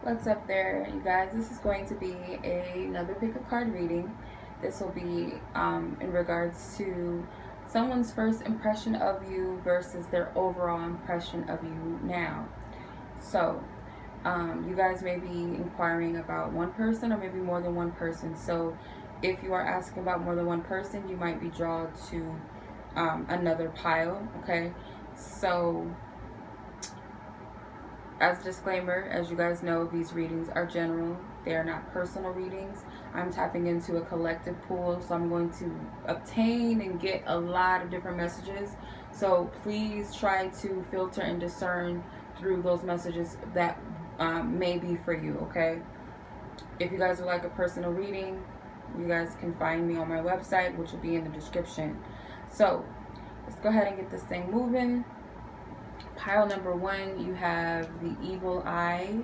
What's up there, you guys? This is going to be another pick a card reading. This will be in regards to someone's first impression of you versus their overall impression of you now. So, you guys may be inquiring about one person or maybe more than one person. So, if you are asking about more than one person, you might be drawn to another pile, okay? So, as a disclaimer, as you guys know, these readings are general. They are not personal readings. I'm tapping into a collective pool, so I'm going to obtain and get a lot of different messages. So please try to filter and discern through those messages that may be for you, okay? If you guys would like a personal reading, you guys can find me on my website, which will be in the description. So let's go ahead and get this thing moving. Pile number 1, you have the Evil Eye,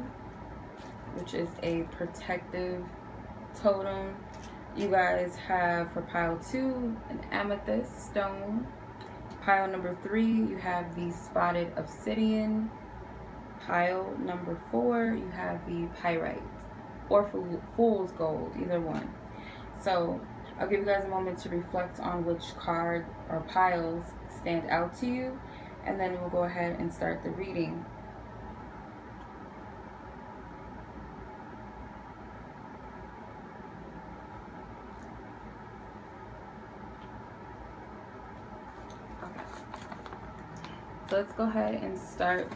which is a protective totem. You guys have for pile 2 an Amethyst stone. Pile number 3, you have the Spotted Obsidian. Pile number 4, you have the Pyrite or Fool's Gold, either one. So I'll give you guys a moment to reflect on which card or piles stand out to you, and then we'll go ahead and start the reading. Okay. So let's go ahead and start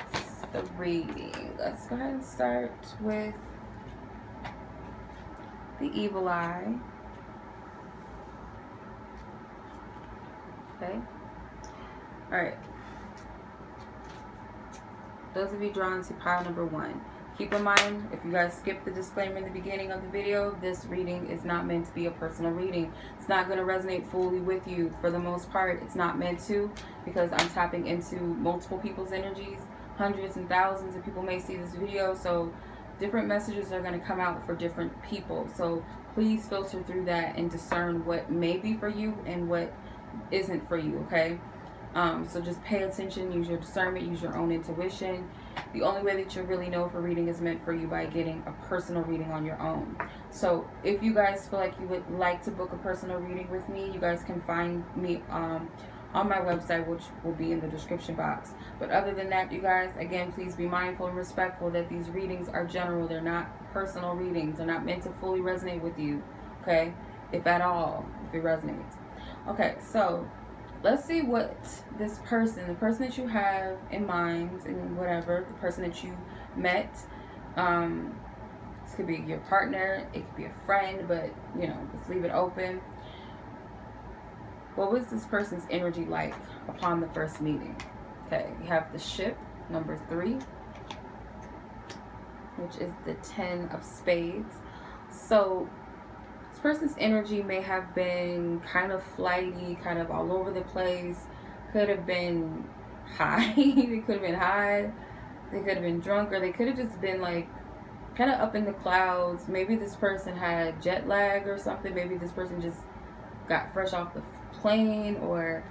the reading. Let's go ahead and start with the Evil Eye. Okay. Alright. Those of you drawn to pile number 1, keep in mind, if you guys skip the disclaimer in the beginning of the video, this reading is not meant to be a personal reading. It's not going to resonate fully with you. For the most part, it's not meant to, because I'm tapping into multiple people's energies. Hundreds and thousands of people may see this video, so different messages are going to come out for different people. So please filter through that and discern what may be for you and what isn't for you, okay? So just pay attention, use your discernment, use your own intuition. The only way that you really know if a reading is meant for you by getting a personal reading on your own. So if you guys feel like you would like to book a personal reading with me, you guys can find me on my website, which will be in the description box. But other than that, you guys, again, please be mindful and respectful that these readings are general. They're not personal readings. They're not meant to fully resonate with you, okay? If at all, if it resonates. Okay, so let's see what this person, the person that you have in mind and whatever, the person that you met, this could be your partner, it could be a friend, but, you know, let's leave it open. What was this person's energy like upon the first meeting? Okay, you have the Ship, number 3, which is the 10 of Spades. So this person's energy may have been kind of flighty, kind of all over the place. Could have been high. They could have been high. They could have been drunk, or they could have just been like kind of up in the clouds. Maybe this person had jet lag or something. Maybe this person just got fresh off the plane, or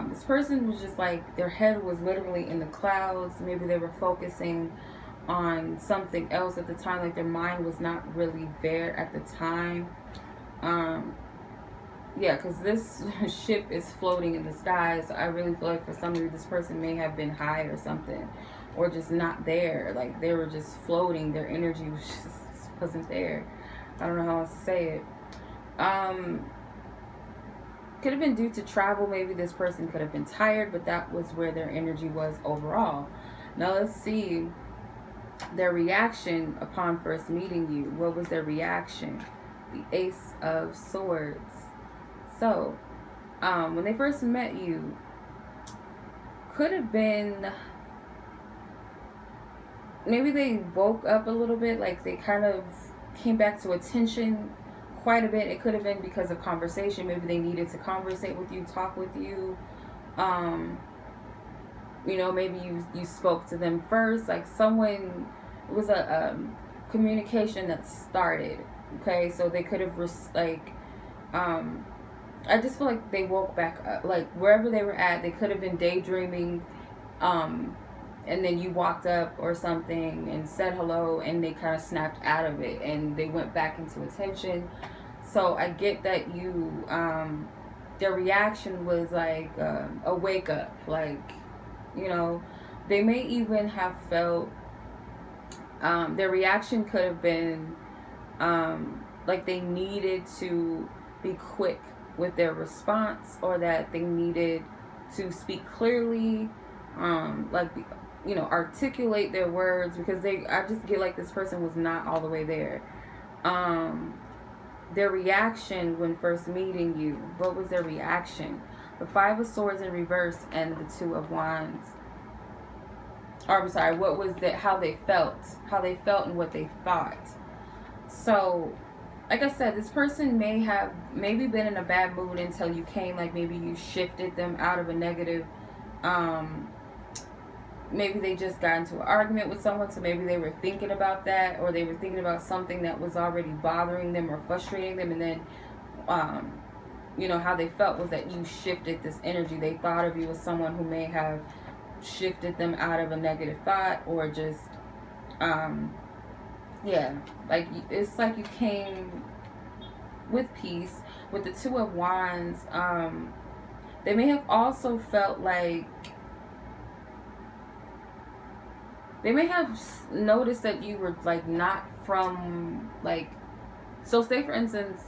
this person was just like, their head was literally in the clouds. Maybe they were focusing on something else at the time, like their mind was not really there at the time. Yeah, because this ship is floating in the sky, so I really feel like for some of you, this person may have been high or something, or just not there. Like they were just floating, their energy was just wasn't there. I don't know how else to say it. Could have been due to travel. Maybe this person could have been tired, but that was where their energy was overall. Now let's see their reaction upon first meeting you. What was their reaction? The Ace of Swords. So when they first met you, could have been, maybe they woke up a little bit, like they kind of came back to attention quite a bit. It could have been because of conversation. Maybe they needed to conversate with you, talk with you. You know, maybe you spoke to them first. Like someone, it was a communication that started. Okay, so they could have I just feel like they woke back up. Like wherever they were at, they could have been daydreaming. and then you walked up or something and said hello, and they kind of snapped out of it and they went back into attention. So I get that you, their reaction was like a wake up, like, you know, they may even have felt, their reaction could have been like they needed to be quick with their response, or that they needed to speak clearly, like, you know, articulate their words, because I just get like this person was not all the way there. Their reaction when first meeting you, what was their reaction? The Five of Swords in reverse and the Two of Wands. Or I'm sorry, what was that? How they felt and what they thought. So, like I said, this person may have maybe been in a bad mood until you came. Like maybe you shifted them out of a negative. Maybe they just got into an argument with someone, so maybe they were thinking about that, or they were thinking about something that was already bothering them or frustrating them, and then, you know, how they felt was that you shifted this energy. They thought of you as someone who may have shifted them out of a negative thought, or just, yeah, like it's like you came with peace. With the Two of Wands, they may have also felt like, they may have noticed that you were like not from, like, so say for instance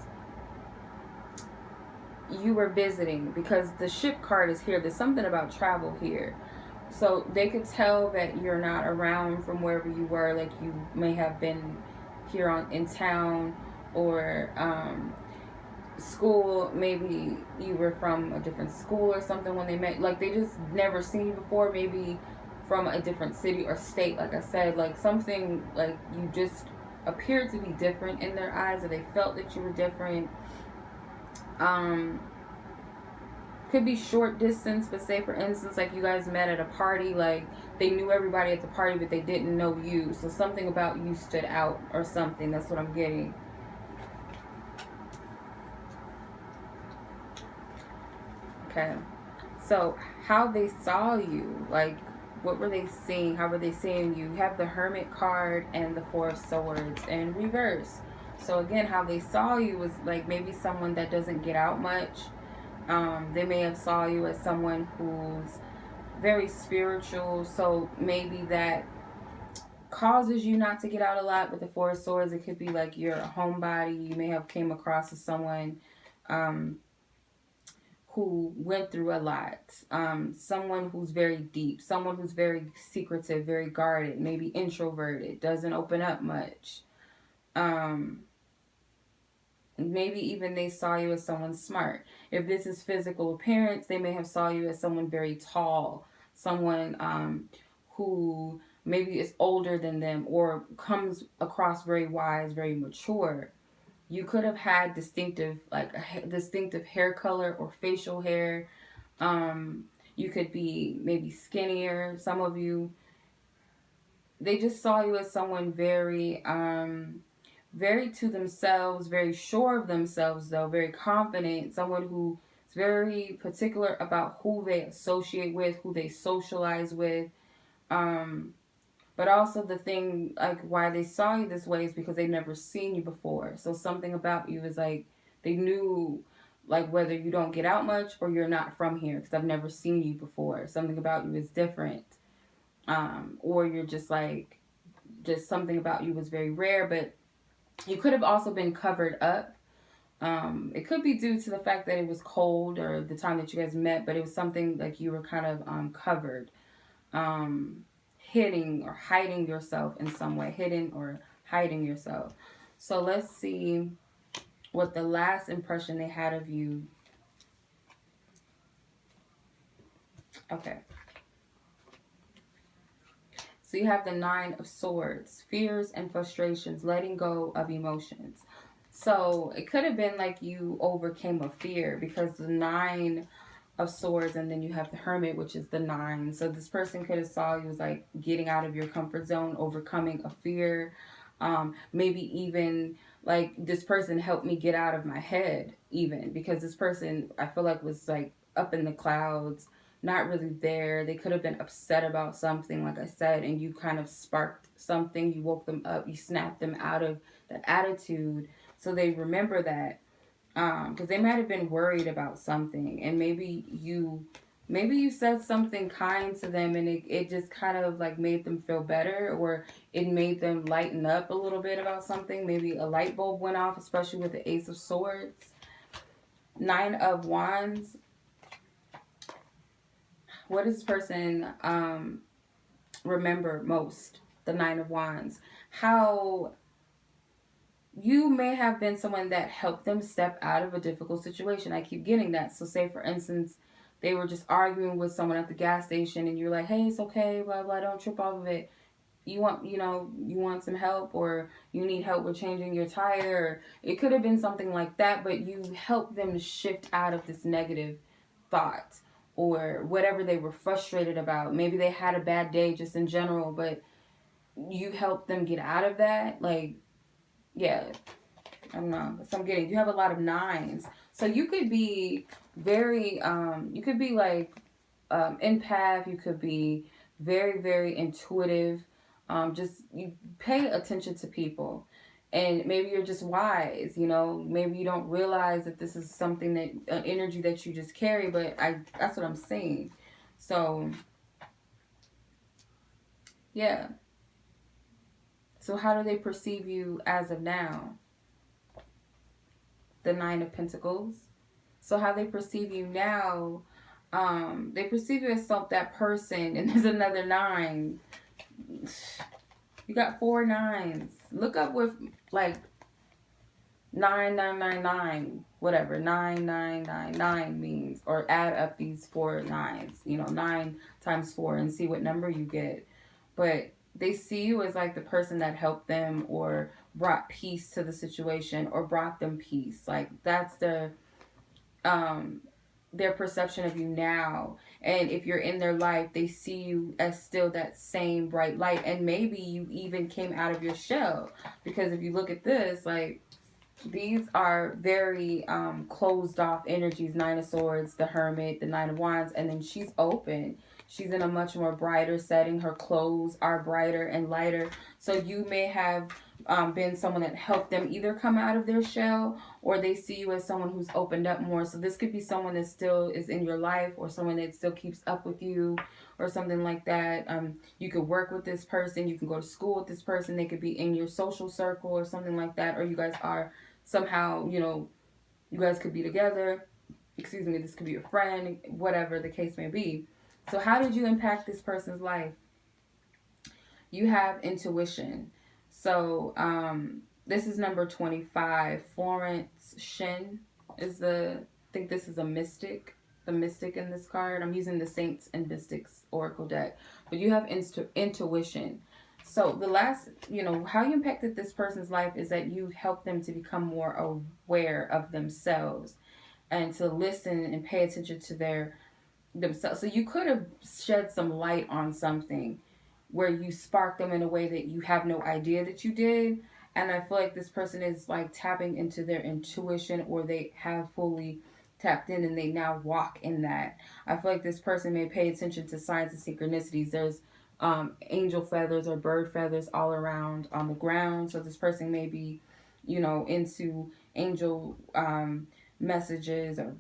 you were visiting, because the ship card is here, there's something about travel here, so they could tell that you're not around from wherever you were, like you may have been here in town, or school, maybe you were from a different school or something when they met, like they just never seen you before, maybe from a different city or state, like I said, like something, like you just appeared to be different in their eyes, or they felt that you were different. Could be short distance, but say for instance like you guys met at a party, like they knew everybody at the party but they didn't know you, so something about you stood out or something. That's what I'm getting. Okay, so how they saw you, like what were they seeing? How were they seeing you? You have the Hermit card and the Four of Swords in reverse. So again, how they saw you was like maybe someone that doesn't get out much. They may have saw you as someone who's very spiritual. So maybe that causes you not to get out a lot. With the Four of Swords, it could be like you're a homebody. You may have came across as someone who went through a lot, someone who's very deep, someone who's very secretive, very guarded, maybe introverted, doesn't open up much. Maybe even they saw you as someone smart. If this is physical appearance, they may have saw you as someone very tall, someone who maybe is older than them, or comes across very wise, very mature. You could have had distinctive, like distinctive hair color or facial hair. You could be maybe skinnier. Some of you, they just saw you as someone very, very to themselves, very sure of themselves though, very confident. Someone who is very particular about who they associate with, who they socialize with. But also the thing, like why they saw you this way is because they've never seen you before. So something about you is like, they knew like whether you don't get out much or you're not from here, because I've never seen you before. Something about you is different. Or you're just like, just something about you was very rare, but you could have also been covered up. It could be due to the fact that it was cold or the time that you guys met, but it was something like you were kind of covered. Hiding or hiding yourself in some way. Hidden or hiding yourself. So let's see what the last impression they had of you. Okay. So you have the Nine of Swords. Fears and frustrations. Letting go of emotions. So it could have been like you overcame a fear, because the Nine of Swords, and then you have the Hermit, which is the 9. So this person could have saw you as like getting out of your comfort zone, overcoming a fear. Maybe even like this person helped me get out of my head, even because this person I feel like was like up in the clouds, not really there. They could have been upset about something, like I said, and you kind of sparked something. You woke them up. You snapped them out of that attitude. So they remember that. Because they might have been worried about something, and maybe you said something kind to them, and it just kind of like made them feel better, or it made them lighten up a little bit about something. Maybe a light bulb went off, especially with the Ace of Swords. Nine of Wands. What does this person remember most? The Nine of Wands. How you may have been someone that helped them step out of a difficult situation. I keep getting that. So say, for instance, they were just arguing with someone at the gas station, and you're like, hey, it's okay, blah, blah, don't trip off of it. You want some help, or you need help with changing your tire. Or it could have been something like that, but you helped them shift out of this negative thought or whatever they were frustrated about. Maybe they had a bad day just in general, but you helped them get out of that. Like, yeah, I don't know. So I'm getting, you have a lot of nines. So you could be very, you could be like empath. You could be very, very intuitive. Just you pay attention to people. And maybe you're just wise, maybe you don't realize that this is something that, an energy that you just carry, but that's what I'm saying. So, yeah. So how do they perceive you as of now? The Nine of Pentacles. So how they perceive you now, they perceive you as that person, and there's another nine. You got 4 nines. Look up with like 9999, whatever 9999 means, or add up these 4 nines. 9 times 4, and see what number you get. But they see you as like the person that helped them, or brought peace to the situation, or brought them peace. Like that's their perception of you now. And if you're in their life, they see you as still that same bright light. And maybe you even came out of your shell, because if you look at this, like, these are very closed off energies. Nine of Swords, the Hermit, the Nine of Wands, and then she's open. She's in a much more brighter setting. Her clothes are brighter and lighter. So you may have been someone that helped them either come out of their shell, or they see you as someone who's opened up more. So this could be someone that still is in your life, or someone that still keeps up with you, or something like that. You could work with this person. You can go to school with this person. They could be in your social circle or something like that. Or you guys are somehow, you guys could be together. Excuse me, this could be a friend, whatever the case may be. So how did you impact this person's life? You have intuition. So this is number 25. Florence Shen is I think this is a mystic. The mystic in this card. I'm using the Saints and Mystics Oracle deck. But you have intuition. So the last, how you impacted this person's life is that you helped them to become more aware of themselves, and to listen and pay attention to themselves. So you could have shed some light on something where you sparked them in a way that you have no idea that you did. And I feel like this person is like tapping into their intuition, or they have fully tapped in and they now walk in that. I feel like this person may pay attention to signs and synchronicities. There's angel feathers or bird feathers all around on the ground. So this person may be, into angel messages, or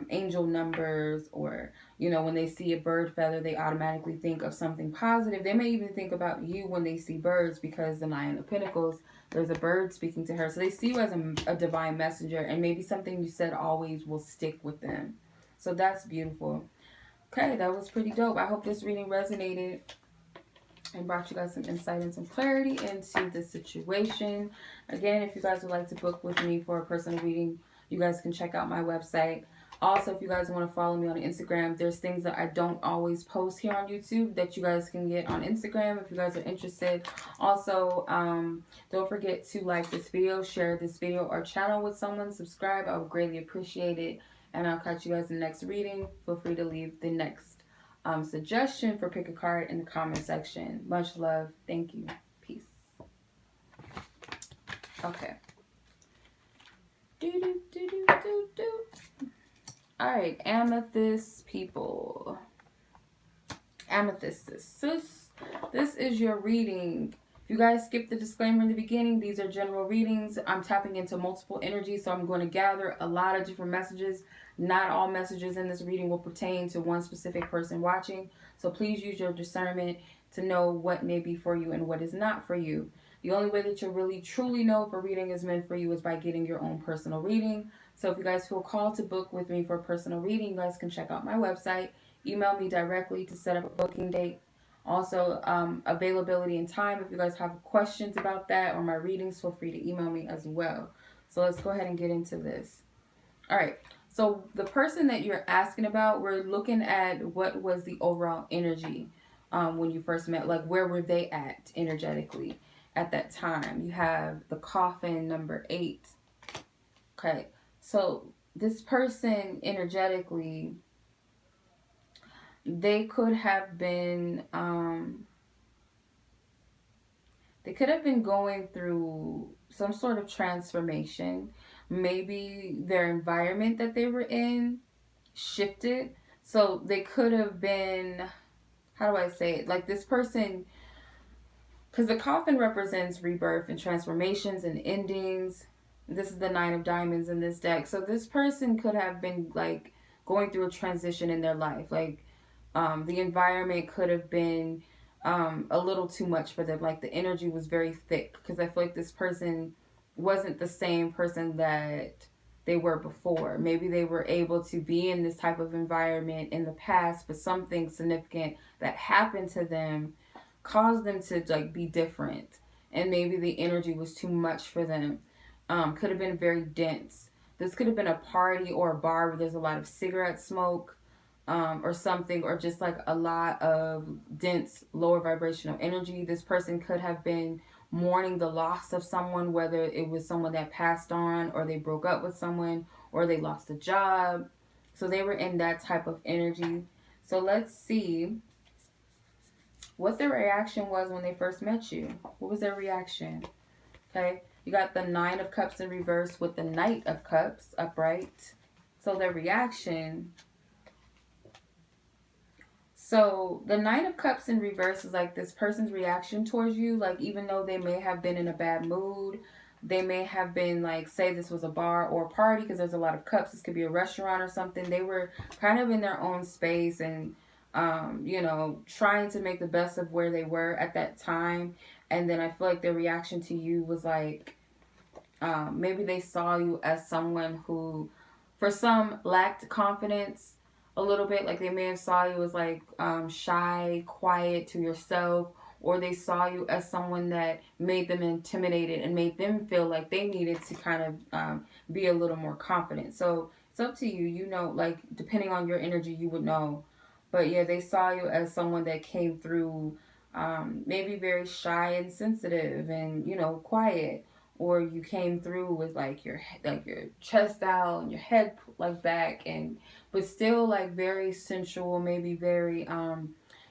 angel numbers, or, when they see a bird feather, they automatically think of something positive. They may even think about you when they see birds, because the Nine of Pentacles, there's a bird speaking to her. So they see you as a divine messenger, and maybe something you said always will stick with them. So that's beautiful. Okay, that was pretty dope. I hope this reading resonated and brought you guys some insight and some clarity into the situation. Again, if you guys would like to book with me for a personal reading, you guys can check out my website. Also, if you guys want to follow me on Instagram, there's things that I don't always post here on YouTube that you guys can get on Instagram if you guys are interested. Also, don't forget to like this video, share this video or channel with someone, subscribe. I would greatly appreciate it. And I'll catch you guys in the next reading. Feel free to leave the next suggestion for pick a card in the comment section. Much love. Thank you. Peace. Okay. Alright, Amethyst people. Amethyst. This is your reading. If you guys skip the disclaimer in the beginning, these are general readings. I'm tapping into multiple energies, so I'm going to gather a lot of different messages. Not all messages in this reading will pertain to one specific person watching, so please use your discernment to know what may be for you and what is not for you. The only way that you'll really truly know if a reading is meant for you is by getting your own personal reading. So if you guys feel called to book with me for a personal reading, you guys can check out my website. Email me directly to set up a booking date. Also, availability and time. If you guys have questions about that or my readings, feel free to email me as well. So let's go ahead and get into this. All right. So the person that you're asking about, we're looking at what was the overall energy when you first met. Like, where were they at energetically at that time? You have the coffin, number 8. Okay. So this person energetically, they could have been going through some sort of transformation. Maybe their environment that they were in shifted. So they could have been, how do I say it? Like this person, because the coffin represents rebirth and transformations and endings. This is the 9 of diamonds in this deck. So this person could have been like going through a transition in their life. Like the environment could have been a little too much for them. Like the energy was very thick, because I feel like this person wasn't the same person that they were before. Maybe they were able to be in this type of environment in the past, but something significant that happened to them caused them to like be different, and maybe the energy was too much for them. Could have been very dense. This could have been a party or a bar where there's a lot of cigarette smoke, or something, or just like a lot of dense lower vibrational energy. This person could have been mourning the loss of someone, whether it was someone that passed on, or they broke up with someone, or they lost a job. So they were in that type of energy. So let's see what their reaction was when they first met you. What was their reaction? Okay, you got the 9 of Cups in reverse with the Knight of Cups upright. So their reaction. So the 9 of Cups in reverse is like this person's reaction towards you. Like, even though they may have been in a bad mood, they may have been like, say this was a bar or a party, because there's a lot of cups. This could be a restaurant or something. They were kind of in their own space and, you know, trying to make the best of where they were at that time. And then I feel like their reaction to you was like, maybe they saw you as someone who, for some, lacked confidence a little bit. Like they may have saw you as like shy, quiet, to yourself, or they saw you as someone that made them intimidated and made them feel like they needed to kind of be a little more confident. So it's up to you. You know, like depending on your energy, you would know. But yeah, they saw you as someone that came through maybe very shy and sensitive and, you know, quiet. Or you came through with like your chest out and your head like back, and but still like very sensual, maybe very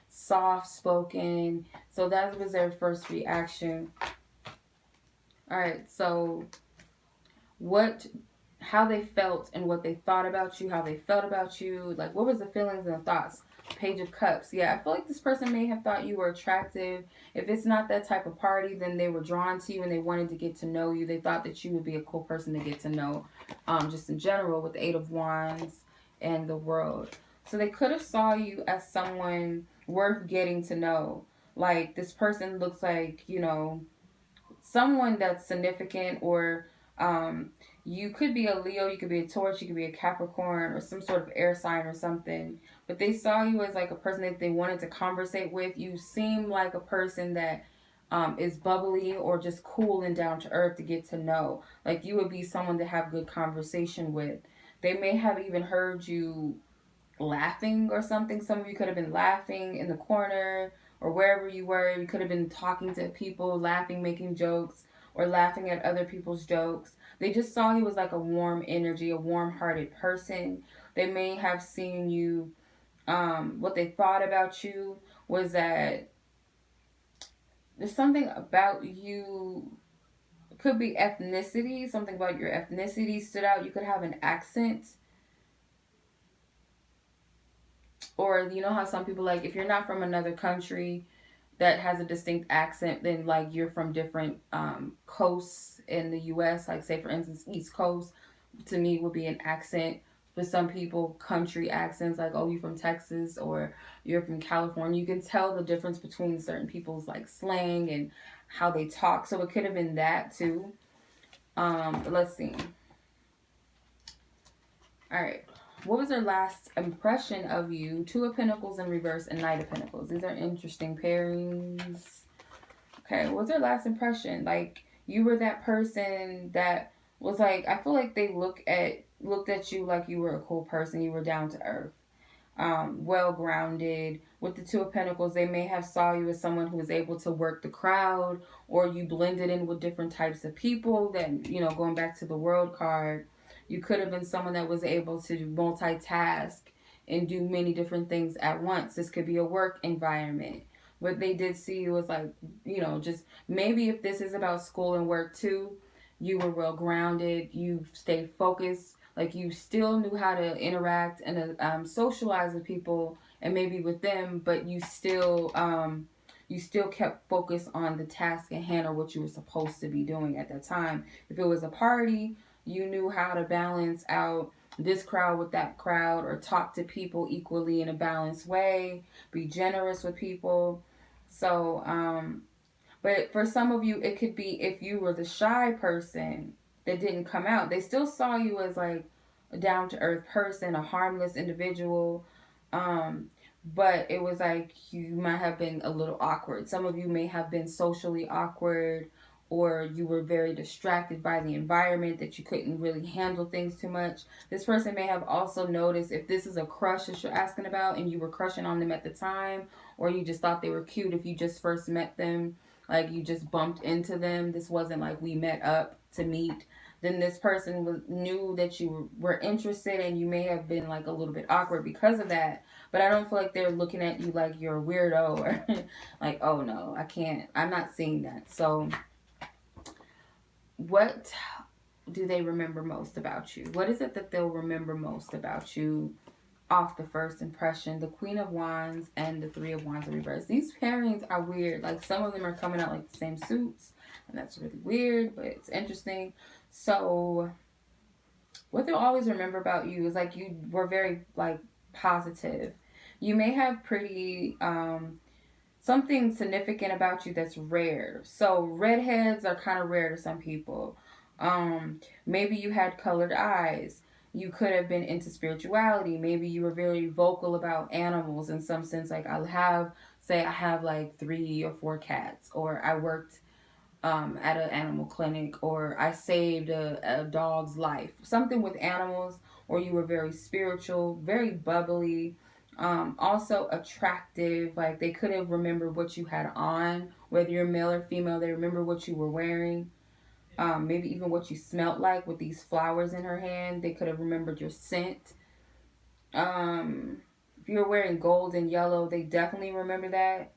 soft spoken. So that was their first reaction. All right, so how they felt and what they thought about you, how they felt about you, like what was the feelings and the thoughts. Page of Cups. Yeah, I feel like this person may have thought you were attractive. If it's not that type of party, then they were drawn to you and they wanted to get to know you. They thought that you would be a cool person to get to know, just in general, with the 8 of Wands and the World. So they could have saw you as someone worth getting to know. Like this person looks like, you know, someone that's significant, or you could be a Leo, you could be a Taurus, you could be a Capricorn, or some sort of air sign or something. But they saw you as like a person that they wanted to conversate with. You seem like a person that is bubbly or just cool and down to earth to get to know. Like you would be someone to have good conversation with. They may have even heard you laughing or something. Some of you could have been laughing in the corner or wherever you were. You could have been talking to people, laughing, making jokes, or laughing at other people's jokes. They just saw you as like a warm energy, a warm-hearted person. They may have seen you, what they thought about you was that there's something about you, could be ethnicity, something about your ethnicity stood out. You could have an accent, or you know how some people, like, if you're not from another country that has a distinct accent, then like you're from different coasts in the US, like say for instance East Coast to me would be an accent. For some people, country accents, like, oh, you from Texas or you're from California. You can tell the difference between certain people's like slang and how they talk. So it could have been that too. But let's see. All right. What was their last impression of you? Two of Pentacles in reverse and Knight of Pentacles. These are interesting pairings. Okay, what's their last impression? Like, you were that person that was like, I feel like they looked at you like you were a cool person. You were down to earth, well grounded. With the Two of Pentacles, they may have saw you as someone who was able to work the crowd, or you blended in with different types of people. That, you know, going back to the World card, you could have been someone that was able to multitask and do many different things at once. This could be a work environment. What they did see was like, you know, just maybe if this is about school and work too, you were well grounded, you stayed focused, like you still knew how to interact and socialize with people and maybe with them, but you still kept focused on the task at hand or what you were supposed to be doing at that time. If it was a party, you knew how to balance out this crowd with that crowd, or talk to people equally in a balanced way, be generous with people. So, but for some of you, it could be if you were the shy person that didn't come out, they still saw you as like a down to earth person, a harmless individual. But it was like you might have been a little awkward. Some of you may have been socially awkward, or you were very distracted by the environment that you couldn't really handle things too much. This person may have also noticed, if this is a crush that you're asking about and you were crushing on them at the time, or you just thought they were cute if you just first met them, like you just bumped into them, this wasn't like we met up to meet, then this person knew that you were interested, and you may have been like a little bit awkward because of that. But I don't feel like they're looking at you like you're a weirdo or like, oh no, I can't, I'm not seeing that. So what do they remember most about you? What is it that they'll remember most about you off the first impression? The Queen of Wands and the Three of Wands in reverse. These pairings are weird. Like, some of them are coming out like the same suits, and that's really weird, but it's interesting. So what they'll always remember about you is like you were very like positive. You may have pretty something significant about you that's rare. So redheads are kind of rare to some people. Maybe you had colored eyes. You could have been into spirituality. Maybe you were very vocal about animals in some sense. Like, I have like 3 or 4 cats, or I worked at an animal clinic, or I saved a dog's life. Something with animals, or you were very spiritual, very bubbly, also attractive. Like, they could have remembered what you had on, whether you're male or female. They remember what you were wearing. Maybe even what you smelled like with these flowers in her hand. They could have remembered your scent. If you were wearing gold and yellow, they definitely remember that.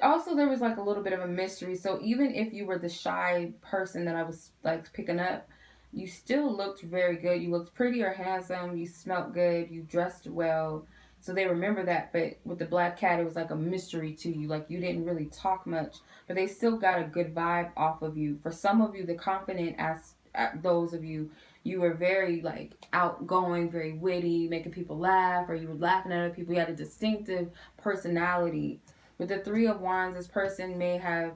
Also, there was like a little bit of a mystery. So even if you were the shy person that I was like picking up, you still looked very good. You looked pretty or handsome. You smelled good. You dressed well. So they remember that. But with the black cat, it was like a mystery to you. Like, you didn't really talk much, but they still got a good vibe off of you. For some of you, the confident, as those of you, you were very like outgoing, very witty, making people laugh, or you were laughing at other people. You had a distinctive personality. With the Three of Wands, this person may have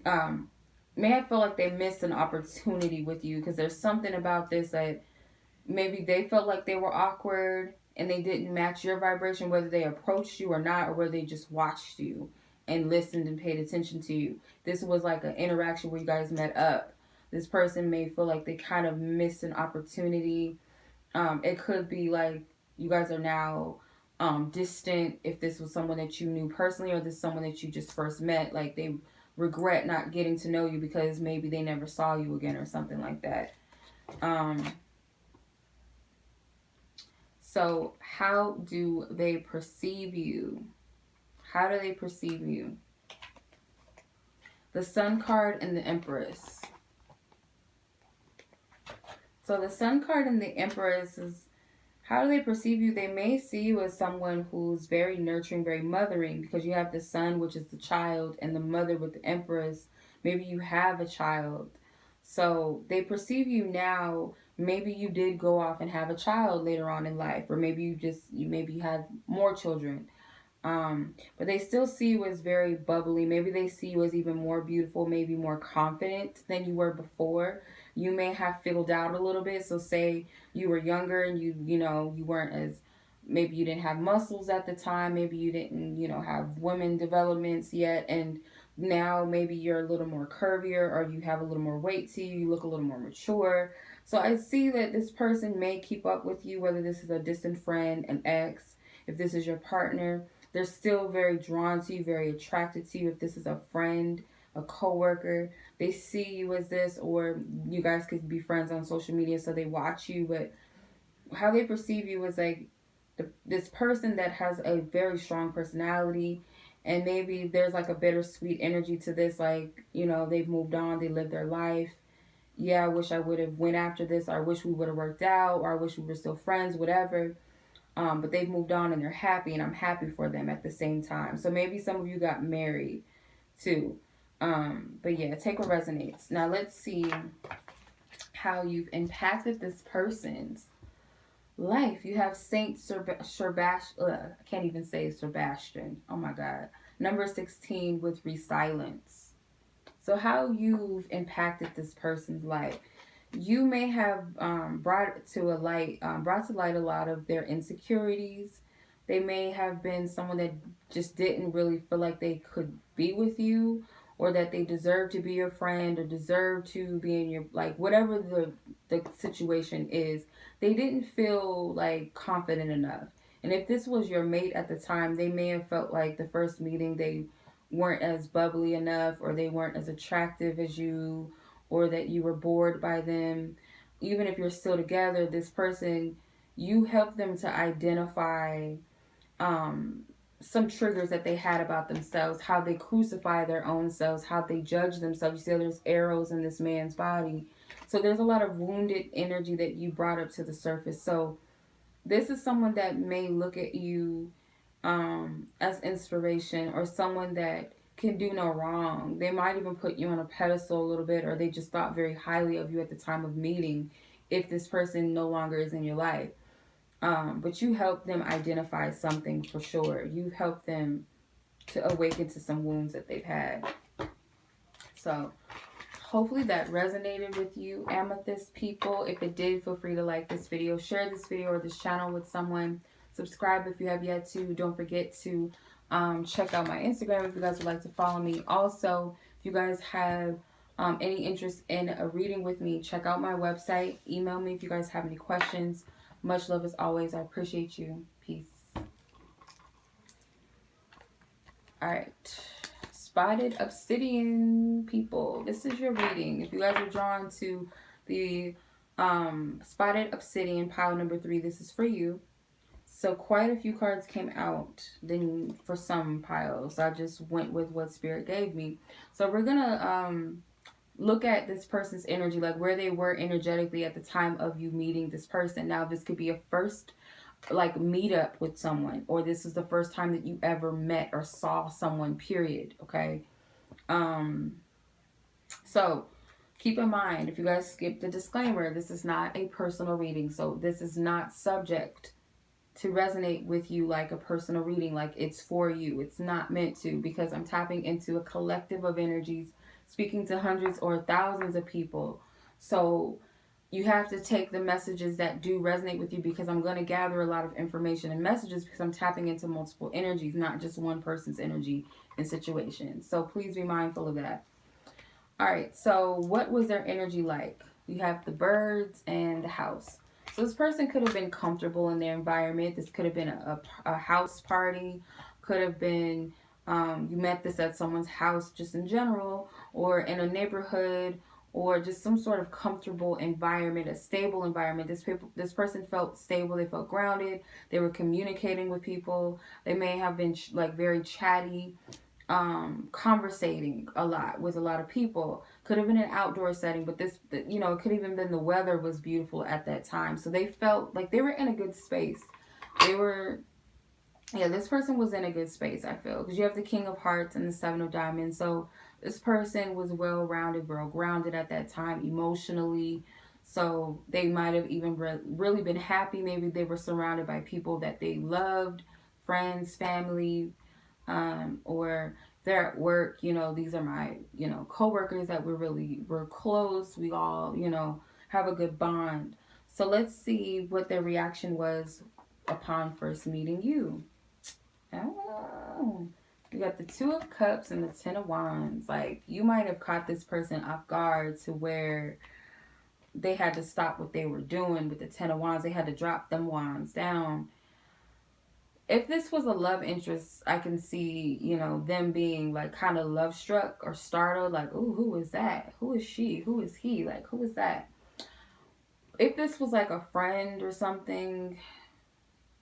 felt like they missed an opportunity with you, because there's something about this that maybe they felt like they were awkward and they didn't match your vibration, whether they approached you or not, or whether they just watched you and listened and paid attention to you. This was like an interaction where you guys met up. This person may feel like they kind of missed an opportunity. It could be like you guys are now distant, if this was someone that you knew personally, or this is someone that you just first met. Like, they regret not getting to know you because maybe they never saw you again or something like that. So how do they perceive you? How do they perceive you? The Sun card and the Empress. So the Sun card and the Empress is, How do they perceive you? They may see you as someone who's very nurturing, very mothering, because you have the sun, which is the child, and the mother with the empress. Maybe you have a child. So they perceive you now. Maybe you did go off and have a child later on in life, or maybe you maybe had more children. But they still see you as very bubbly. Maybe they see you as even more beautiful, maybe more confident than you were before. You may have fiddled out a little bit. So say you were younger and you weren't as, maybe you didn't have muscles at the time. Maybe you didn't, have women developments yet. And now maybe you're a little more curvier, or you have a little more weight to you. You look a little more mature. So I see that this person may keep up with you, whether this is a distant friend, an ex, if this is your partner. They're still very drawn to you, very attracted to you. If this is a friend, a coworker, they see you as this, or you guys could be friends on social media, so they watch you. But how they perceive you is like this person that has a very strong personality, and maybe there's like a bittersweet energy to this. Like, they've moved on, they lived their life. Yeah, I wish I would have went after this, or I wish we would have worked out, or I wish we were still friends, whatever. But they've moved on and they're happy, and I'm happy for them at the same time. So maybe some of you got married too. But yeah, take what resonates. Now let's see how you've impacted this person's life. You have Saint Sebastian. I can't even say Sebastian. Oh my God. Number 16 with resilience. So how you've impacted this person's life. You may have brought to light a lot of their insecurities. They may have been someone that just didn't really feel like they could be with you, or that they deserve to be your friend, or deserve to be in your, like, whatever the situation is. They didn't feel like confident enough. And if this was your mate at the time, they may have felt like the first meeting they weren't as bubbly enough, or they weren't as attractive as you, or that you were bored by them. Even if you're still together, this person, you help them to identify some triggers that they had about themselves, how they crucify their own selves, how they judge themselves. You see, there's arrows in this man's body. So there's a lot of wounded energy that you brought up to the surface. So this is someone that may look at you as inspiration, or someone that can do no wrong. They might even put you on a pedestal a little bit, or they just thought very highly of you at the time of meeting, if this person no longer is in your life. But you help them identify something for sure. You help them to awaken to some wounds that they've had. So hopefully that resonated with you, Amethyst people. If it did, feel free to like this video, share this video or this channel with someone. Subscribe if you have yet to. Don't forget to check out my Instagram if you guys would like to follow me. Also, if you guys have any interest in a reading with me, check out my website. Email me if you guys have any questions. Much love as always. I appreciate you. Peace. Alright. Spotted Obsidian people. This is your reading. If you guys are drawn to the Spotted Obsidian pile number 3, this is for you. So quite a few cards came out then for some piles. I just went with what Spirit gave me. So we're going to look at this person's energy, like where they were energetically at the time of you meeting this person. Now, this could be a first like meetup with someone, or this is the first time that you ever met or saw someone, period. Okay. So keep in mind, if you guys skip the disclaimer, this is not a personal reading. So this is not subject to resonate with you like a personal reading, like it's for you. It's not meant to, because I'm tapping into a collective of energies, speaking to hundreds or thousands of people. So you have to take the messages that do resonate with you, because I'm going to gather a lot of information and messages, because I'm tapping into multiple energies, not just one person's energy and situation. So please be mindful of that. All right, so what was their energy like? You have the birds and the house. So this person could have been comfortable in their environment. This could have been a house party. Could have been, you met this at someone's house just in general, or in a neighborhood, or just some sort of comfortable environment, a stable environment. This person felt stable. They felt grounded. They were communicating with people. They may have been like very chatty. conversating a lot with a lot of people. Could have been an outdoor setting, but this, you know, it could even been the weather was beautiful at that time. So they felt like they were in a good space. They were, yeah, this person was in a good space, I feel. Because you have the King of Hearts and the Seven of Diamonds. So this person was well-rounded, well-grounded at that time emotionally. So they might have even really been happy. Maybe they were surrounded by people that they loved, friends, family, or they're at work, you know, these are my, you know, coworkers that we're close. We all, you know, have a good bond. So let's see what their reaction was upon first meeting you. Oh, you got the Two of Cups and the Ten of Wands. Like, you might have caught this person off guard to where they had to stop what they were doing with the Ten of Wands. They had to drop them wands down. If this was a love interest, I can see, you know, them being like kind of love struck or startled, like, ooh, who is that? Who is she? Who is he? Like, who is that? If this was like a friend or something,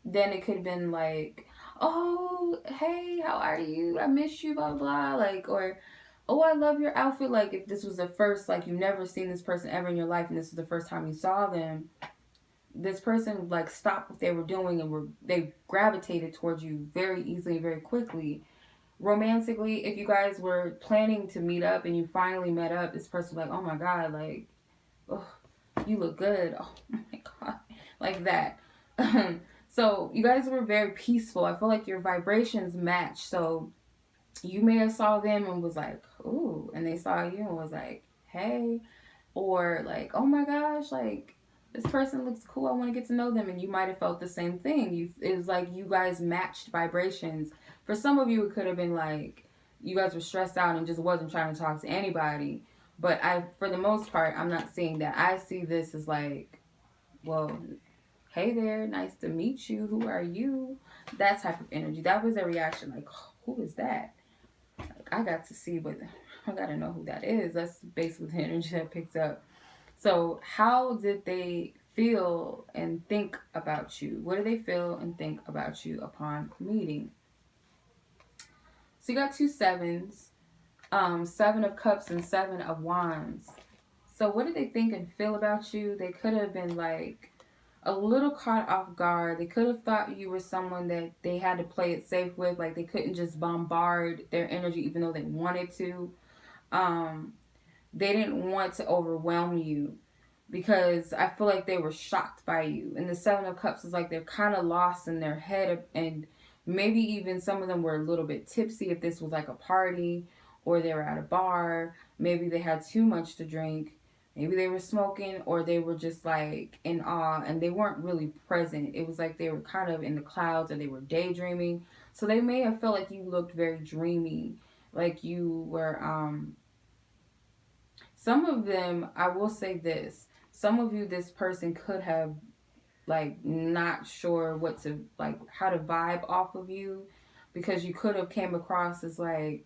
then it could have been like, oh, hey, how are you? I miss you, blah, blah. Like, or, oh, I love your outfit. Like, if this was the first, like, you've never seen this person ever in your life and this is the first time you saw them, this person like stopped what they were doing and they gravitated towards you very easily, very quickly. Romantically, if you guys were planning to meet up and you finally met up, this person was like, oh my god, like, oh, you look good, oh my god, like that. So you guys were very peaceful. I feel like your vibrations match. So you may have saw them and was like, ooh, and they saw you and was like, hey, or like, oh my gosh, like, this person looks cool, I want to get to know them. And you might have felt the same thing. It was like you guys matched vibrations. For some of you, it could have been like you guys were stressed out and just wasn't trying to talk to anybody. But for the most part, I'm not seeing that. I see this as like, well, hey there, nice to meet you, who are you? That type of energy. That was a reaction, like, oh, who is that? Like, I got to know who that is. That's basically the energy that picks up. So how did they feel and think about you? What did they feel and think about you upon meeting? So you got two sevens, Seven of Cups and Seven of Wands. So what did they think and feel about you? They could have been like a little caught off guard. They could have thought you were someone that they had to play it safe with. Like, they couldn't just bombard their energy even though they wanted to. They didn't want to overwhelm you because I feel like they were shocked by you. And the Seven of Cups is like they're kind of lost in their head, and maybe even some of them were a little bit tipsy if this was like a party or they were at a bar. Maybe they had too much to drink. Maybe they were smoking, or they were just like in awe and they weren't really present. It was like they were kind of in the clouds or they were daydreaming. So they may have felt like you looked very dreamy, like you were some of them, I will say this, some of you, this person could have like not sure what to, like, how to vibe off of you, because you could have came across as like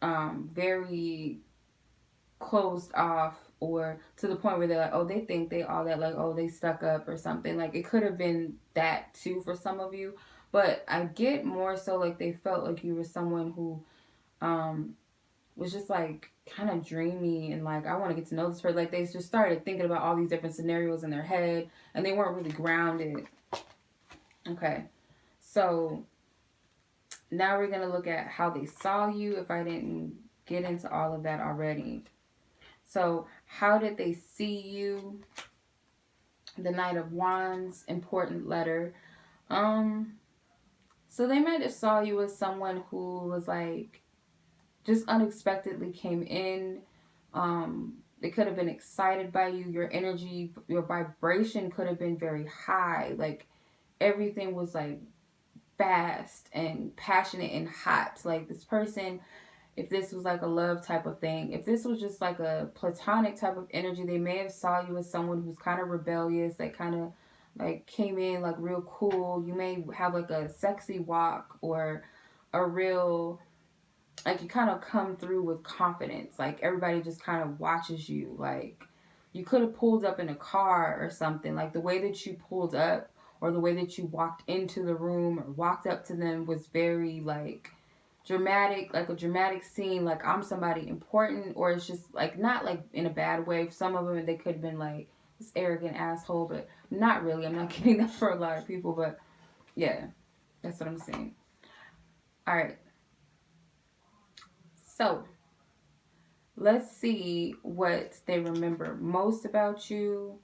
very closed off, or to the point where they're like, oh, they think they all that, like, oh, they stuck up or something. Like, it could have been that too for some of you, but I get more so like they felt like you were someone who was just like kind of dreamy and like, I want to get to know this person. Like, they just started thinking about all these different scenarios in their head and they weren't really grounded. Okay, so now we're gonna look at how they saw you, if I didn't get into all of that already. So how did they see you? The Knight of Wands, important letter. So they might have saw you as someone who was like just unexpectedly came in. They could have been excited by you. Your energy, your vibration could have been very high. Like, everything was like fast and passionate and hot. Like, this person, if this was like a love type of thing, if this was just like a platonic type of energy, they may have saw you as someone who's kind of rebellious, that kind of like came in like real cool. You may have like a sexy walk, or a real, like, you kind of come through with confidence. Like, everybody just kind of watches you. Like, you could have pulled up in a car or something. Like, the way that you pulled up or the way that you walked into the room or walked up to them was very like, dramatic, like a dramatic scene, like I'm somebody important, or it's just like not like in a bad way. Some of them they could have been like this arrogant asshole, but not really. I'm not getting that for a lot of people, but yeah, that's what I'm saying. All right, so let's see what they remember most about you.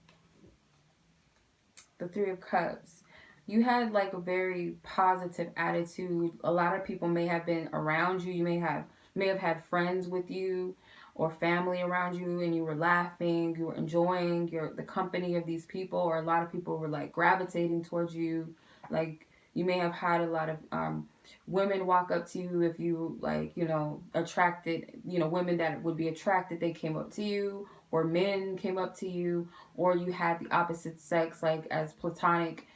The Three of Cups. You had like a very positive attitude. A lot of people may have been around you. You may have had friends with you or family around you, and you were laughing, you were enjoying the company of these people, or a lot of people were like gravitating towards you. Like you may have had a lot of women walk up to you if you like, attracted, women that would be attracted, they came up to you, or men came up to you, or you had the opposite sex like as platonic,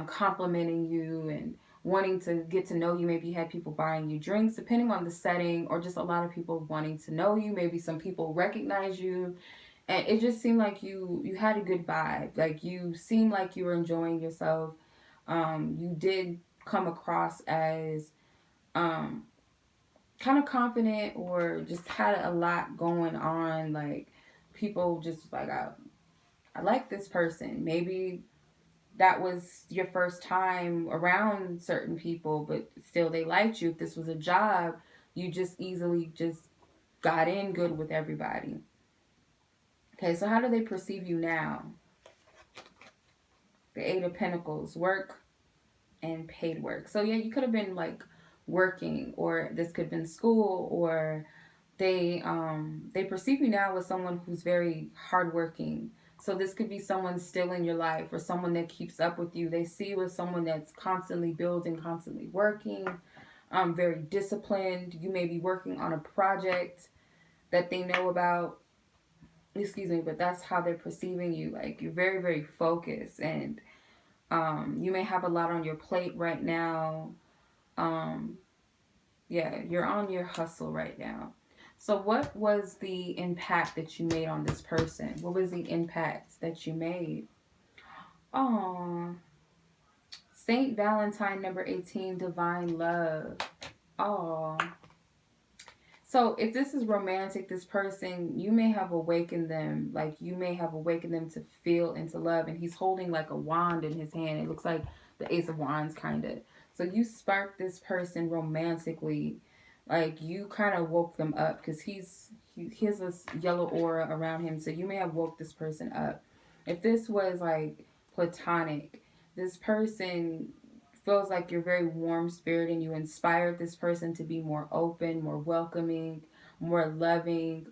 complimenting you and wanting to get to know you. Maybe you had people buying you drinks, depending on the setting, or just a lot of people wanting to know you. Maybe some people recognize you, and it just seemed like you had a good vibe. Like you seemed like you were enjoying yourself. You did come across as kind of confident, or just had a lot going on. Like people just like, I like this person. Maybe that was your first time around certain people, but still they liked you. If this was a job, you just easily just got in good with everybody. Okay, so how do they perceive you now? The Eight of Pentacles, work and paid work. So yeah, you could have been like working, or this could have been school, or they perceive you now as someone who's very hardworking. So this could be someone still in your life, or someone that keeps up with you. They see you as someone that's constantly building, constantly working, very disciplined. You may be working on a project that they know about. Excuse me, but that's how they're perceiving you. Like you're very, very focused, and you may have a lot on your plate right now. Yeah, you're on your hustle right now. So what was the impact that you made on this person? What was the impact that you made? Oh, Saint Valentine number 18, divine love. Oh. So if this is romantic, this person, you may have awakened them. Like you may have awakened them to feel into love. And he's holding like a wand in his hand. It looks like the Ace of Wands kind of. So you sparked this person romantically. Like you kind of woke them up, because he has this yellow aura around him. So you may have woke this person up. If this was like platonic, this person feels like you're very warm spirited, and you inspired this person to be more open, more welcoming, more loving.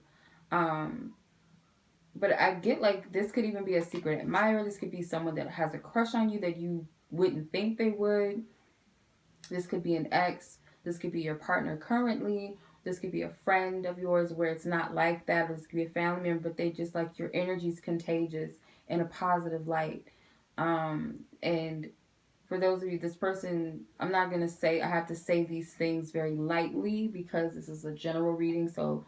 But I get like this could even be a secret admirer. This could be someone that has a crush on you that you wouldn't think they would. This could be an ex. This could be your partner currently. This could be a friend of yours where it's not like that. Or this could be a family member, but they just like your energy's contagious in a positive light. And for those of you, this person, I'm not going to say, I have to say these things very lightly because this is a general reading. So,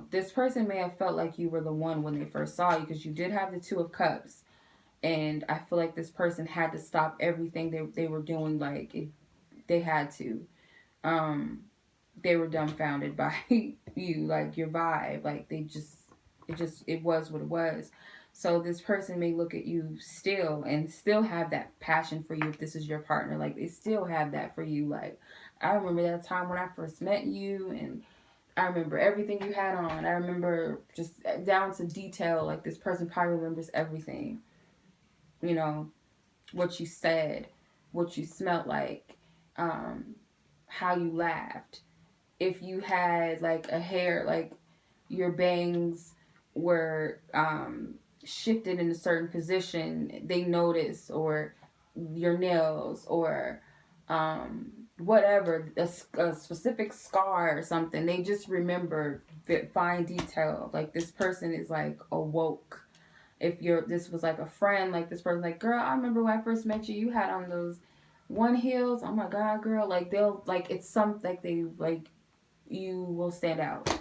this person may have felt like you were the one when they first saw you, because you did have the Two of Cups. And I feel like this person had to stop everything they were doing. Like, they had to. They were dumbfounded by you, like your vibe. Like, it was what it was. So this person may look at you still and still have that passion for you if this is your partner. Like, they still have that for you. Like, I remember that time when I first met you, and I remember everything you had on. I remember just down to detail. Like, this person probably remembers everything. What you said, what you smelled like, how you laughed. If you had, like, a hair, like, your bangs were shifted in a certain position, they notice, or your nails, or whatever, a specific scar or something, they just remember fine detail. Like, this person is like awoke. If this was like a friend, like this person, like, girl, I remember when I first met you, you had on those one heels. Oh my God, girl. Like, they'll, like, it's something, like, they, like, you will stand out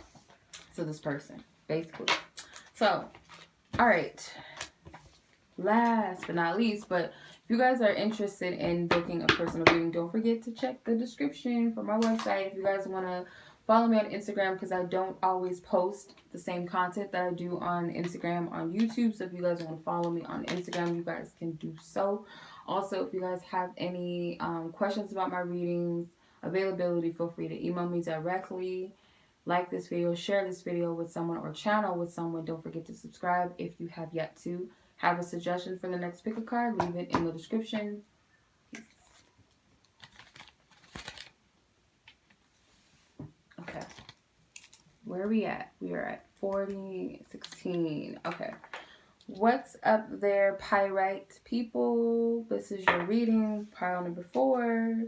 to this person, basically. So, all right. Last but not least, but if you guys are interested in booking a personal reading, don't forget to check the description for my website. If you guys want to follow me on Instagram, because I don't always post the same content that I do on Instagram on YouTube. So if you guys want to follow me on Instagram, you guys can do so. Also, if you guys have any questions about my readings, availability, feel free to email me directly. Like this video, share this video with someone, or channel with someone. Don't forget to subscribe if you have yet to. Have a suggestion for the next pick a card, leave it in the description. Peace. Okay. Where are we at? We are at 4016. Okay. What's up there, Pyrite people? This is your reading, pile number 4.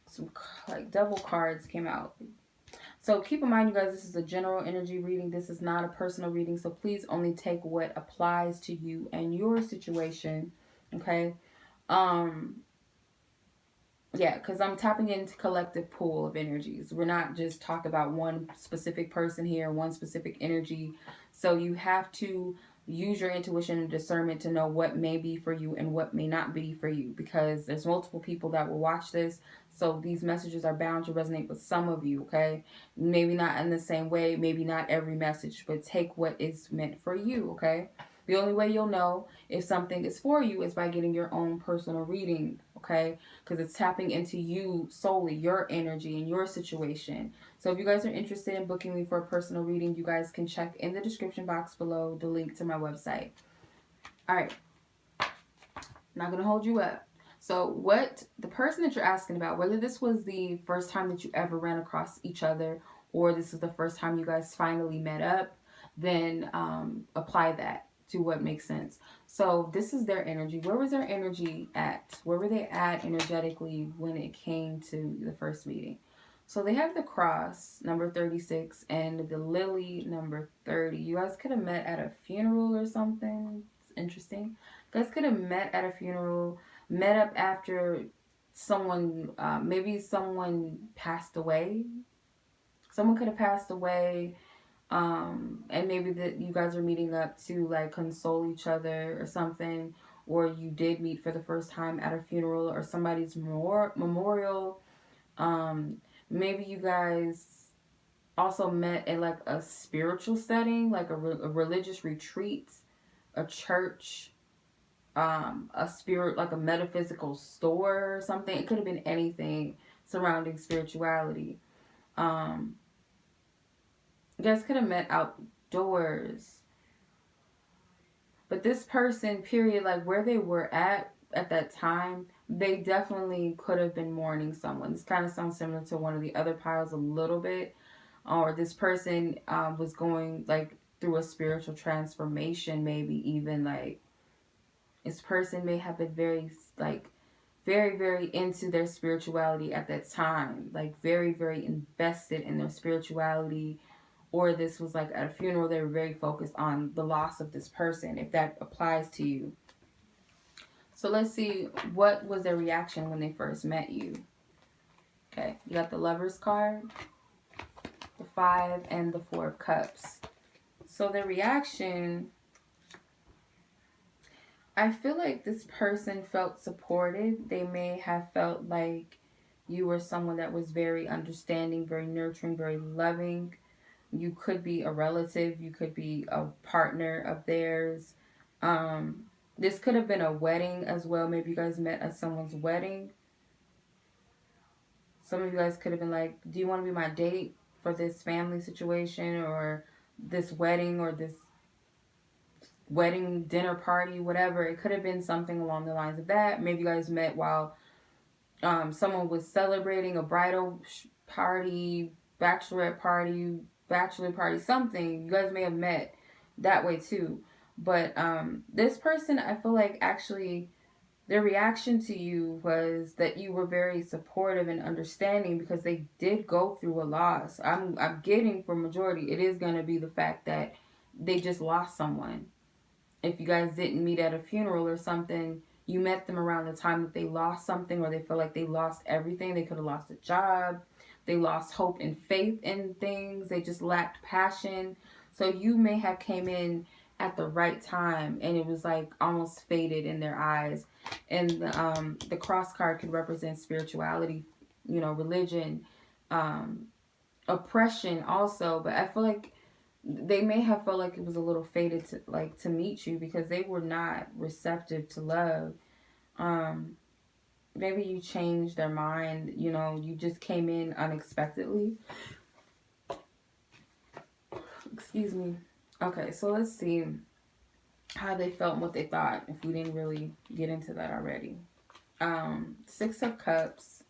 Some like double cards came out. So keep in mind, you guys, this is a general energy reading. This is not a personal reading. So please only take what applies to you and your situation. Okay. Yeah, because I'm tapping into collective pool of energies. We're not just talking about one specific person here, one specific energy. So you have to use your intuition and discernment to know what may be for you and what may not be for you, because there's multiple people that will watch this. So these messages are bound to resonate with some of you, okay? Maybe not in the same way, maybe not every message, but take what is meant for you, okay? The only way you'll know if something is for you is by getting your own personal reading, okay? Because it's tapping into you solely, your energy and your situation. So if you guys are interested in booking me for a personal reading, you guys can check in the description box below the link to my website. All right. Not going to hold you up. So what the person that you're asking about, whether this was the first time that you ever ran across each other, or this is the first time you guys finally met up, then apply that to what makes sense. So this is their energy. Where was their energy at? Where were they at energetically when it came to the first meeting? So they have the cross, number 36, and the lily, number 30. You guys could have met at a funeral or something. It's interesting. You guys could have met at a funeral, met up after someone, maybe someone passed away. Someone could have passed away. And maybe that you guys are meeting up to like console each other or something, or you did meet for the first time at a funeral or somebody's memorial. Maybe you guys also met at like a spiritual setting, like a religious retreat, a church, a spirit, like a metaphysical store or something. It could have been anything surrounding spirituality. You guys could have met outdoors. But this person, period, like where they were at that time, they definitely could have been mourning someone. This kind of sounds similar to one of the other piles a little bit. Or this person was going like through a spiritual transformation, maybe even like this person may have been very into their spirituality at that time. Like very, very invested in their spirituality. Or this was like at a funeral, they were very focused on the loss of this person, if that applies to you. So let's see, what was their reaction when they first met you? Okay, you got the Lover's card, the 5, and the 4 of Cups. So their reaction, I feel like this person felt supported. They may have felt like you were someone that was very understanding, very nurturing, very loving. You could be a relative. You could be a partner of theirs. This could have been a wedding as well. Maybe you guys met at someone's wedding. Some of you guys could have been like, do you want to be my date for this family situation or this wedding or this wedding dinner party, whatever. It could have been something along the lines of that. Maybe you guys met while someone was celebrating a bridal party, bachelorette party, bachelor party, something. You guys may have met that way too. But this person, I feel like actually their reaction to you was that you were very supportive and understanding because they did go through a loss. I'm getting for majority, it is going to be the fact that they just lost someone. If you guys didn't meet at a funeral or something, you met them around the time that they lost something, or they feel like they lost everything. They could have lost a job. They lost hope and faith in things. They just lacked passion. So you may have came in at the right time, and it was like almost faded in their eyes. And the cross card could represent spirituality, you know, religion, um, oppression also. But I feel like they may have felt like it was a little faded to like to meet you because they were not receptive to love. Um, Maybe you changed their mind, you know, you just came in unexpectedly. Excuse me. Okay, so let's see how they felt and what they thought if we didn't really get into that already. Six of Cups,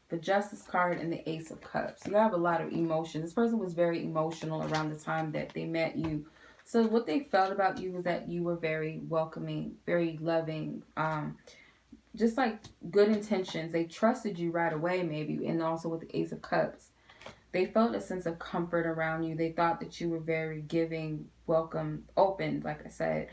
the Justice card, and the Ace of Cups. You have a lot of emotion. This person was very emotional around the time that they met you. So what they felt about you was that you were very welcoming, very loving, just like good intentions. They trusted you right away, maybe. And also with the Ace of Cups, they felt a sense of comfort around you. They thought that you were very giving, welcome, open, like I said.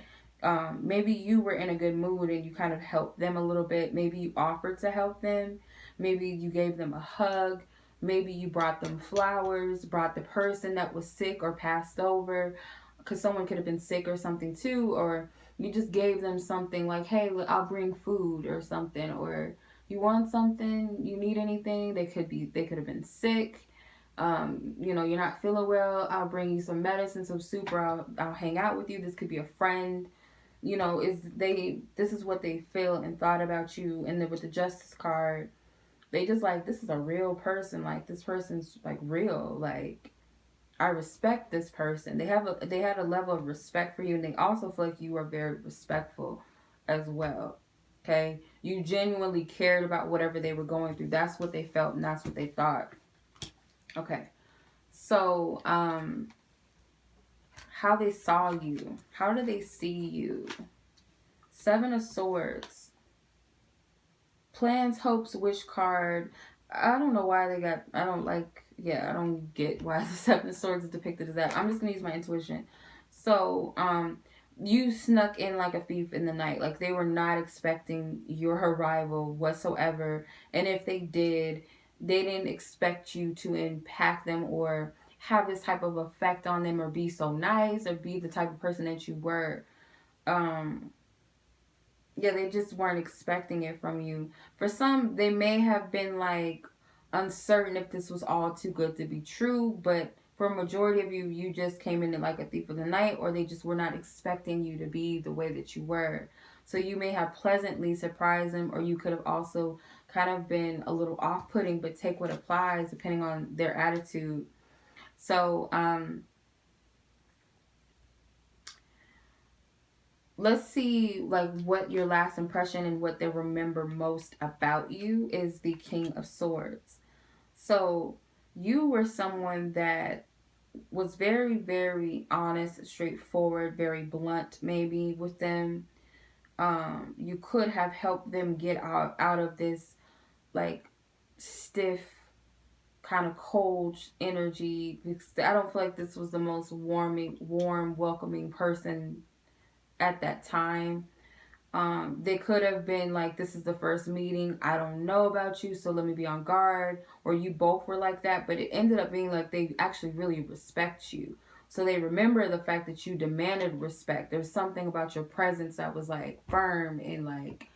Maybe you were in a good mood and you kind of helped them a little bit. Maybe you offered to help them. Maybe you gave them a hug. Maybe you brought them flowers, brought the person that was sick or passed over, because someone could have been sick or something too. Or you just gave them something like, hey, I'll bring food or something. Or you want something, you need anything. They could have been sick. You know, you're not feeling well, I'll bring you some medicine, some soup, or I'll hang out with you. This could be a friend. You know, this is what they feel and thought about you. And then with the Justice card, they just like, this is a real person. Like, this person's like real. Like, I respect this person. They had a level of respect for you, and they also feel like you are very respectful as well. Okay? You genuinely cared about whatever they were going through. That's what they felt, and that's what they thought. Okay. So, how they saw you. How do they see you? Seven of Swords. Plans, hopes, wish card. I don't know why they got, I don't get why the Seven of Swords is depicted as that. I'm just going to use my intuition. So, you snuck in like a thief in the night. Like, they were not expecting your arrival whatsoever. And if they did, they didn't expect you to impact them or have this type of effect on them or be so nice or be the type of person that you were. Yeah, they just weren't expecting it from you. For some, they may have been like uncertain if this was all too good to be true, but for a majority of you, you just came in like a thief of the night, or they just were not expecting you to be the way that you were. So you may have pleasantly surprised them, or you could have also kind of been a little off-putting, but take what applies depending on their attitude. So, let's see like what your last impression and what they remember most about you is the King of Swords. So you were someone that was very, very honest, straightforward, very blunt maybe with them. You could have helped them get out of this like stiff, kind of cold energy. I don't feel like this was the most warm, welcoming person at that time. They could have been like, this is the first meeting, I don't know about you, so let me be on guard. Or you both were like that, but it ended up being like they actually really respect you. So they remember the fact that you demanded respect. There's something about your presence that was like firm and like,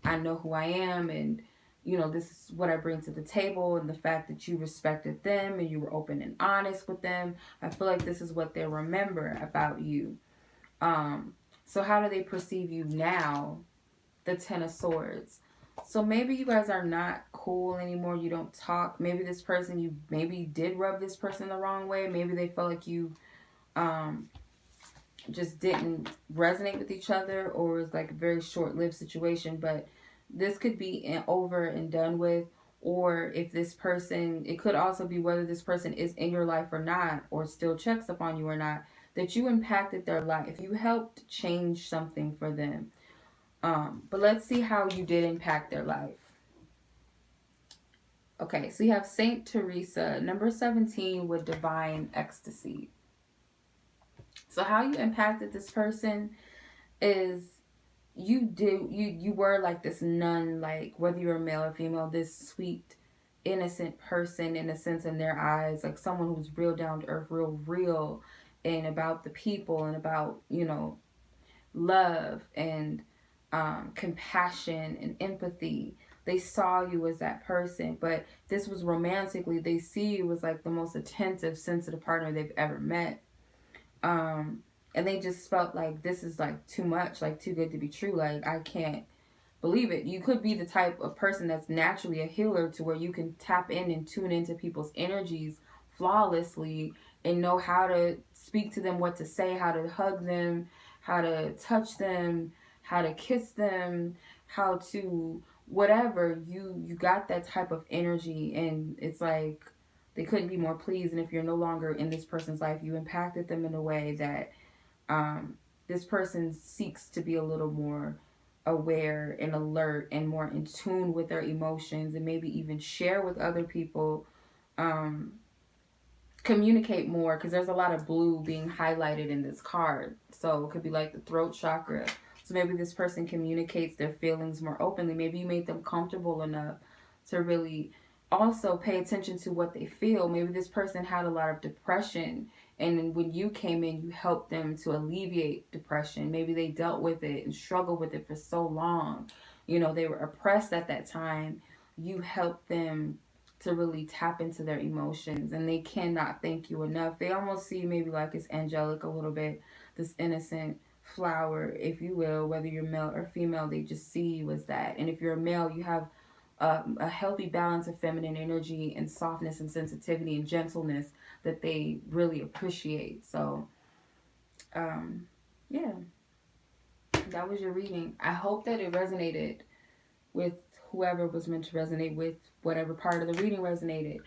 I know who I am, and you know, this is what I bring to the table. And the fact that you respected them and you were open and honest with them, I feel like this is what they remember about you. So how do they perceive you now? The Ten of Swords. So maybe you guys are not cool anymore. You don't talk. Maybe this person, you maybe did rub this person the wrong way. Maybe they felt like you just didn't resonate with each other, or it was like a very short-lived situation. But this could be over and done with. Or if this person, it could also be whether this person is in your life or not, or still checks upon you or not, that you impacted their life. You helped change something for them. But let's see how you did impact their life. Okay, so you have Saint Teresa, number 17 with Divine Ecstasy. So how you impacted this person is you were like this nun, like whether you're male or female, this sweet, innocent person in a sense in their eyes, like someone who's real down to earth, real, and about the people and about, you know, love and compassion and empathy. They saw you as that person, but this was romantically. They see you as like the most attentive, sensitive partner they've ever met. And they just felt like this is like too much, like too good to be true. Like, I can't believe it. You could be the type of person that's naturally a healer to where you can tap in and tune into people's energies flawlessly and know how to speak to them, what to say, how to hug them, how to touch them, how to kiss them, how to whatever. You got that type of energy, and it's like they couldn't be more pleased. And if you're no longer in this person's life, you impacted them in a way that this person seeks to be a little more aware and alert and more in tune with their emotions, and maybe even share with other people, communicate more, because there's a lot of blue being highlighted in this card. So it could be like the throat chakra. So maybe this person communicates their feelings more openly. Maybe you made them comfortable enough to really also pay attention to what they feel. Maybe this person had a lot of depression, and when you came in, you helped them to alleviate depression. Maybe they dealt with it and struggled with it for so long. You know, they were oppressed at that time. You helped them to really tap into their emotions, and they cannot thank you enough. They almost see maybe like it's angelic a little bit, this innocent flower, if you will, whether you're male or female. They just see you as that. And if you're a male, you have a healthy balance of feminine energy and softness and sensitivity and gentleness that they really appreciate. So yeah, that was your reading. I hope that it resonated with whoever was meant to resonate with, whatever part of the reading resonated.